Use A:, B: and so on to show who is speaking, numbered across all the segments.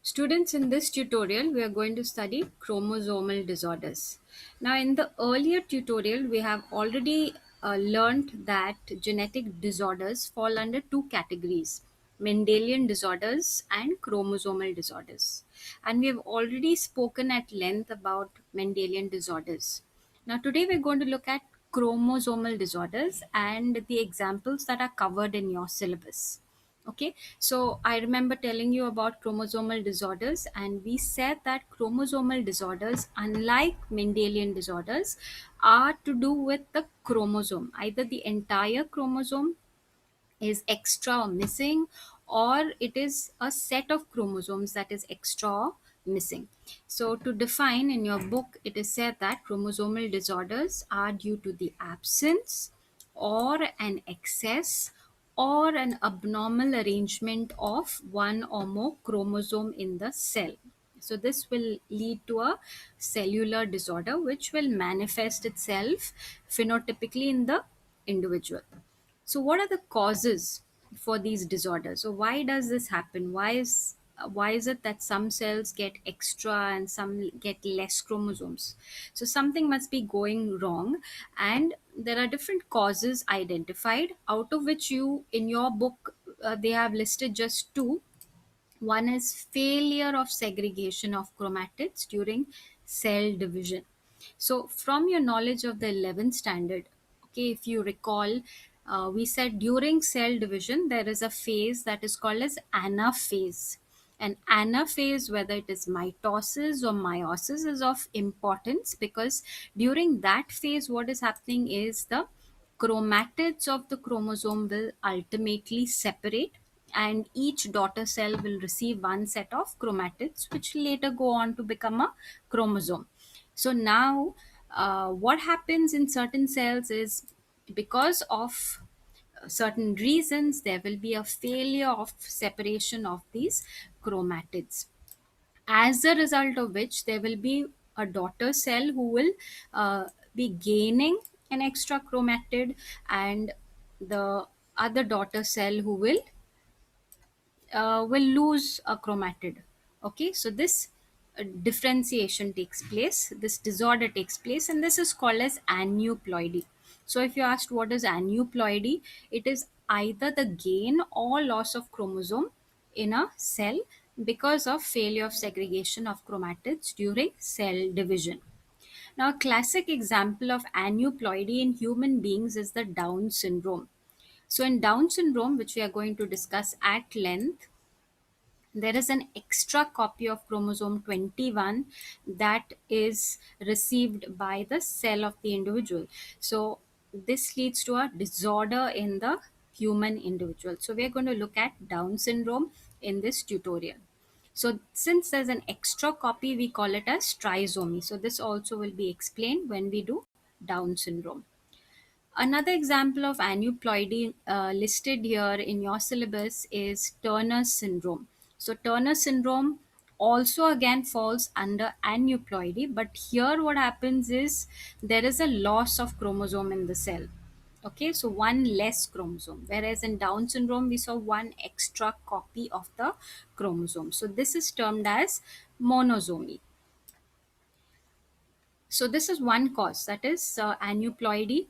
A: Students, in this tutorial, we are going to study chromosomal disorders. Now, in the earlier tutorial, we have already learned that genetic disorders fall under two categories: Mendelian disorders and chromosomal disorders. And we have already spoken at length about Mendelian disorders. Now, today we're going to look at chromosomal disorders and the examples that are covered in your syllabus. Okay, so I remember telling you about chromosomal disorders, and we said that chromosomal disorders, unlike Mendelian disorders, are to do with the chromosome, either the entire chromosome is extra or missing, or it is a set of chromosomes that is extra or missing. So to define, in your book it is said that chromosomal disorders are due to the absence or an excess or an abnormal arrangement of one or more chromosome in the cell. So this will lead to a cellular disorder which will manifest itself phenotypically in the individual. So, what are the causes for these disorders? So, why does this happen? Why is it that some cells get extra and some get less chromosomes? So, something must be going wrong, and there are different causes identified, out of which you in your book they have listed just two. One is failure of segregation of chromatids during cell division. So, from your knowledge of the 11th standard, okay, if you recall, we said during cell division there is a phase that is called as anaphase. And anaphase, whether it is mitosis or meiosis, is of importance because during that phase, what is happening is the chromatids of the chromosome will ultimately separate, and each daughter cell will receive one set of chromatids which later go on to become a chromosome. So now what happens in certain cells is, because of certain reasons, there will be a failure of separation of these chromatids, as a result of which there will be a daughter cell who will be gaining an extra chromatid, and the other daughter cell who will lose a chromatid. Okay, so this differentiation takes place, this disorder takes place, and this is called as aneuploidy. So if you asked what is aneuploidy, it is either the gain or loss of chromosome in a cell because of failure of segregation of chromatids during cell division. Now, a classic example of aneuploidy in human beings is the Down syndrome. So, in Down syndrome, which we are going to discuss at length, there is an extra copy of chromosome 21 that is received by the cell of the individual. So, this leads to a disorder in the human individual. So, we are going to look at Down syndrome in this tutorial. So, since there's an extra copy, we call it as trisomy. So, this also will be explained when we do Down syndrome. Another example of aneuploidy listed here in your syllabus is Turner syndrome. So, Turner syndrome also again falls under aneuploidy, but here what happens is there is a loss of chromosome in the cell. Okay, so one less chromosome, whereas in Down syndrome we saw one extra copy of the chromosome. So, this is termed as monosomy. So this is one cause, that is aneuploidy,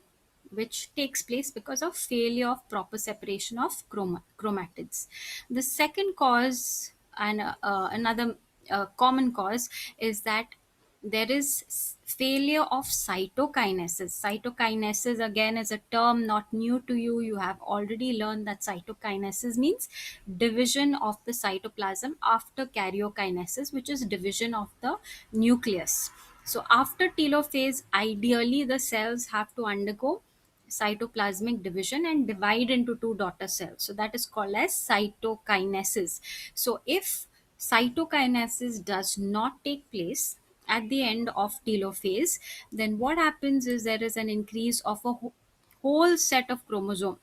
A: which takes place because of failure of proper separation of chromatids. The second cause, and another common cause, is that there is failure of cytokinesis. Cytokinesis again is a term not new to you. You have already learned that cytokinesis means division of the cytoplasm after karyokinesis, which is division of the nucleus. So after telophase, ideally the cells have to undergo cytoplasmic division and divide into two daughter cells. So that is called as cytokinesis. So if cytokinesis does not take place at the end of telophase, then what happens is there is an increase of a whole set of chromosome.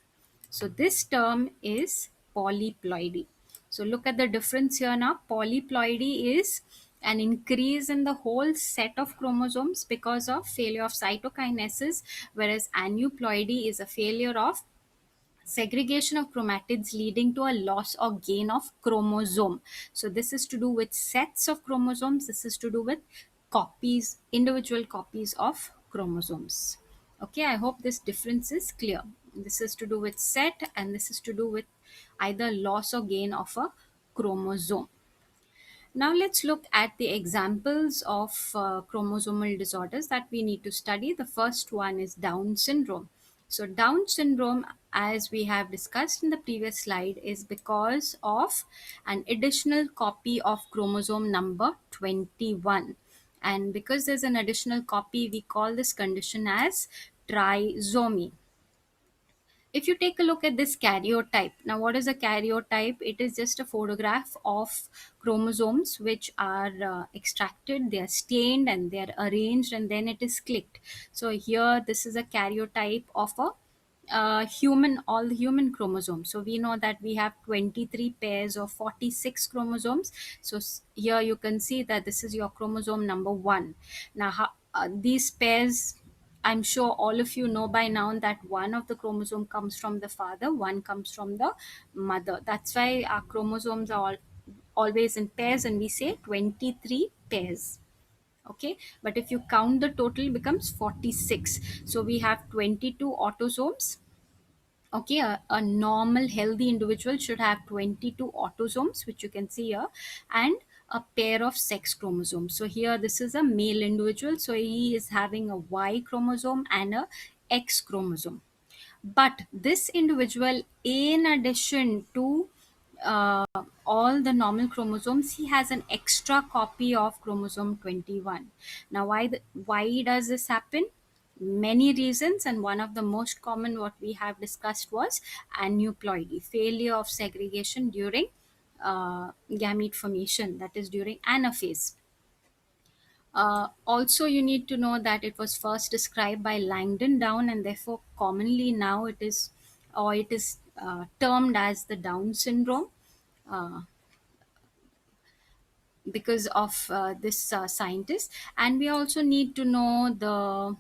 A: So this term is polyploidy. So look at the difference here now. Polyploidy is an increase in the whole set of chromosomes because of failure of cytokinesis, whereas aneuploidy is a failure of segregation of chromatids leading to a loss or gain of chromosome. So this is to do with sets of chromosomes. This is to do with copies, individual copies of chromosomes. Okay, I hope this difference is clear. This is to do with set, and this is to do with either loss or gain of a chromosome. Now let's look at the examples of chromosomal disorders that we need to study. The first one is Down syndrome. So Down syndrome, as we have discussed in the previous slide, is because of an additional copy of chromosome number 21. And because there's an additional copy, we call this condition as trisomy. If you take a look at this karyotype, now what is a karyotype? It is just a photograph of chromosomes which are extracted, they are stained, and they are arranged, and then it is clicked. So here this is a karyotype of a human, all the human chromosomes. So we know that we have 23 pairs of 46 chromosomes. So here you can see that this is your chromosome number 1. Now these pairs, I'm sure all of you know by now that one of the chromosome comes from the father, one comes from the mother. That's why our chromosomes are always in pairs, and we say 23 pairs. Okay, but if you count the total, it becomes 46. So we have 22 autosomes. Okay, a normal healthy individual should have 22 autosomes, which you can see here, and a pair of sex chromosomes. So here this is a male individual, so he is having a Y chromosome and a X chromosome. But this individual, in addition to all the normal chromosomes, he has an extra copy of chromosome 21. Now why does this happen? Many reasons, and one of the most common what we have discussed was aneuploidy, failure of segregation during gamete formation, that is during anaphase. Also, you need to know that it was first described by Langdon Down, and therefore commonly now it is termed as the Down syndrome uh, because of this scientist. And we also need to know the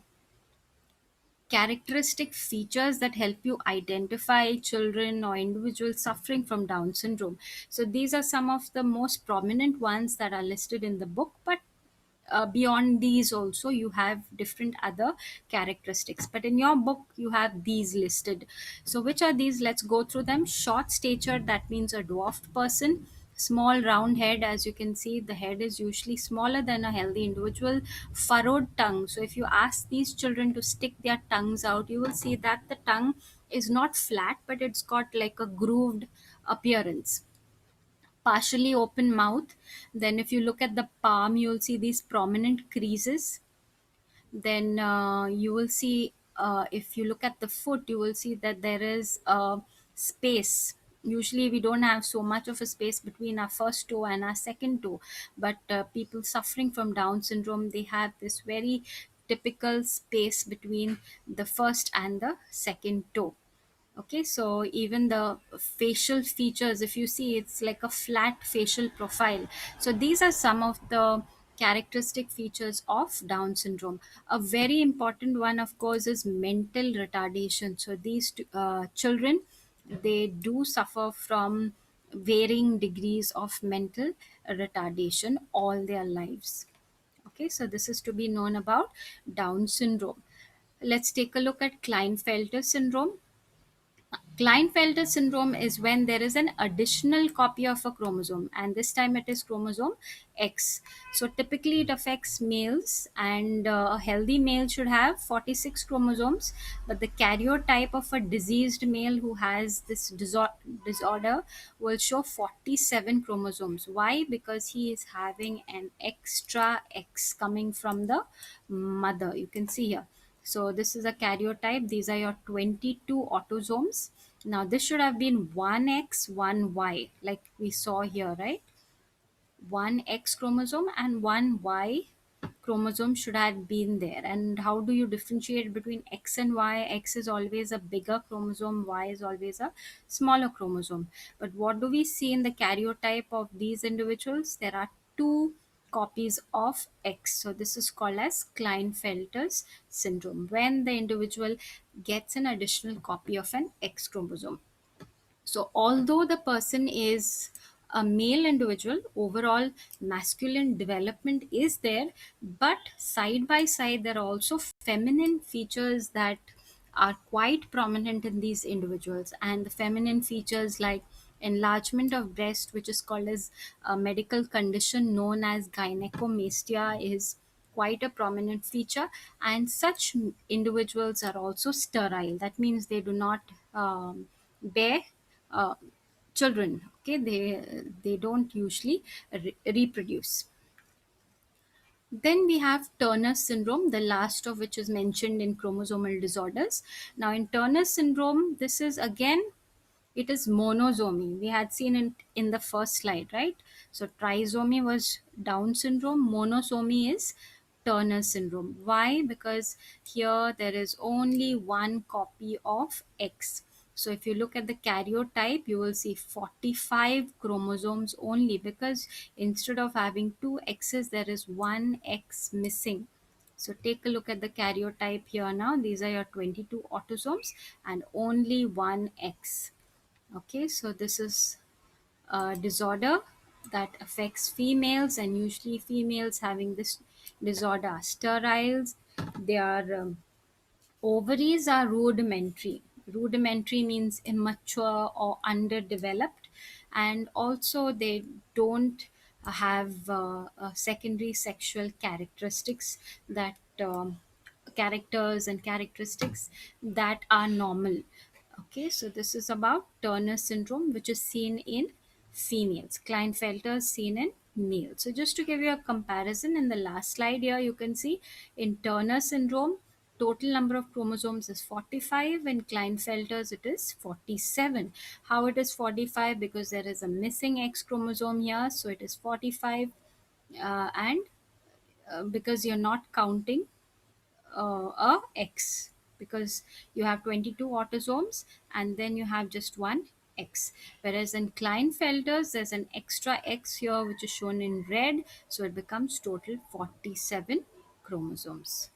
A: characteristic features that help you identify children or individuals suffering from Down syndrome. So these are some of the most prominent ones that are listed in the book, but beyond these also you have different other characteristics, but in your book you have these listed. So which are these? Let's go through them. Short stature, that means a dwarfed person. Small round head, as you can see the head is usually smaller than a healthy individual. Furrowed tongue, so if you ask these children to stick their tongues out, you will see that the tongue is not flat, but it's got like a grooved appearance. Partially open mouth. Then if you look at the palm, you'll see these prominent creases. Then you will see, if you look at the foot, you will see that there is a space. Usually we don't have so much of a space between our first toe and our second toe, but people suffering from Down syndrome, they have this very typical space between the first and the second toe. Okay, so even the facial features, if you see, it's like a flat facial profile. So these are some of the characteristic features of Down syndrome. A very important one, of course, is mental retardation. So these children, they do suffer from varying degrees of mental retardation all their lives. Okay, so this is to be known about Down syndrome. Let's take a look at Klinefelter syndrome. Klinefelter syndrome is when there is an additional copy of a chromosome, and this time it is chromosome X. So typically it affects males, and a healthy male should have 46 chromosomes, but the karyotype of a diseased male who has this disorder will show 47 chromosomes. Why? Because he is having an extra X coming from the mother. You can see here. So this is a karyotype. These are your 22 autosomes. Now this should have been 1X, 1Y, like we saw here, right? One X chromosome and one Y chromosome should have been there. And how do you differentiate between X and Y? X is always a bigger chromosome, Y is always a smaller chromosome. But what do we see in the karyotype of these individuals? There are two copies of X. So this is called as Klinefelter's syndrome, when the individual gets an additional copy of an X chromosome. So, although the person is a male individual, overall masculine development is there, but side by side, there are also feminine features that are quite prominent in these individuals. And the feminine features like enlargement of breast, which is called as a medical condition known as gynecomastia, is quite a prominent feature. And such individuals are also sterile. That means they do not bear uh, children. Okay, they don't usually reproduce. Then we have Turner syndrome, the last of which is mentioned in chromosomal disorders. Now, in Turner syndrome, this is again, it is monosomy. We had seen it in the first slide, right? So trisomy was Down syndrome, monosomy is Turner syndrome. Why? Because here there is only one copy of X. So if you look at the karyotype, you will see 45 chromosomes only, because instead of having two X's, there is one X missing. So take a look at the karyotype here now. These are your 22 autosomes and only one X. Okay, so this is a disorder that affects females, and usually females having this disorder are sterile. They are ovaries are rudimentary. Rudimentary means immature or underdeveloped, and also they don't have secondary sexual characteristics that characters and characteristics that are normal. Okay, so this is about Turner syndrome, which is seen in females. Klinefelter seen in males. So just to give you a comparison, in the last slide here, you can see in Turner syndrome, total number of chromosomes is 45. In Klinefelter's, it is 47. How it is 45? Because there is a missing X chromosome here, so it is 45. And because you're not counting a X, because you have 22 autosomes and then you have just one X. Whereas in Klinefelter's, there's an extra X here which is shown in red, so it becomes total 47 chromosomes.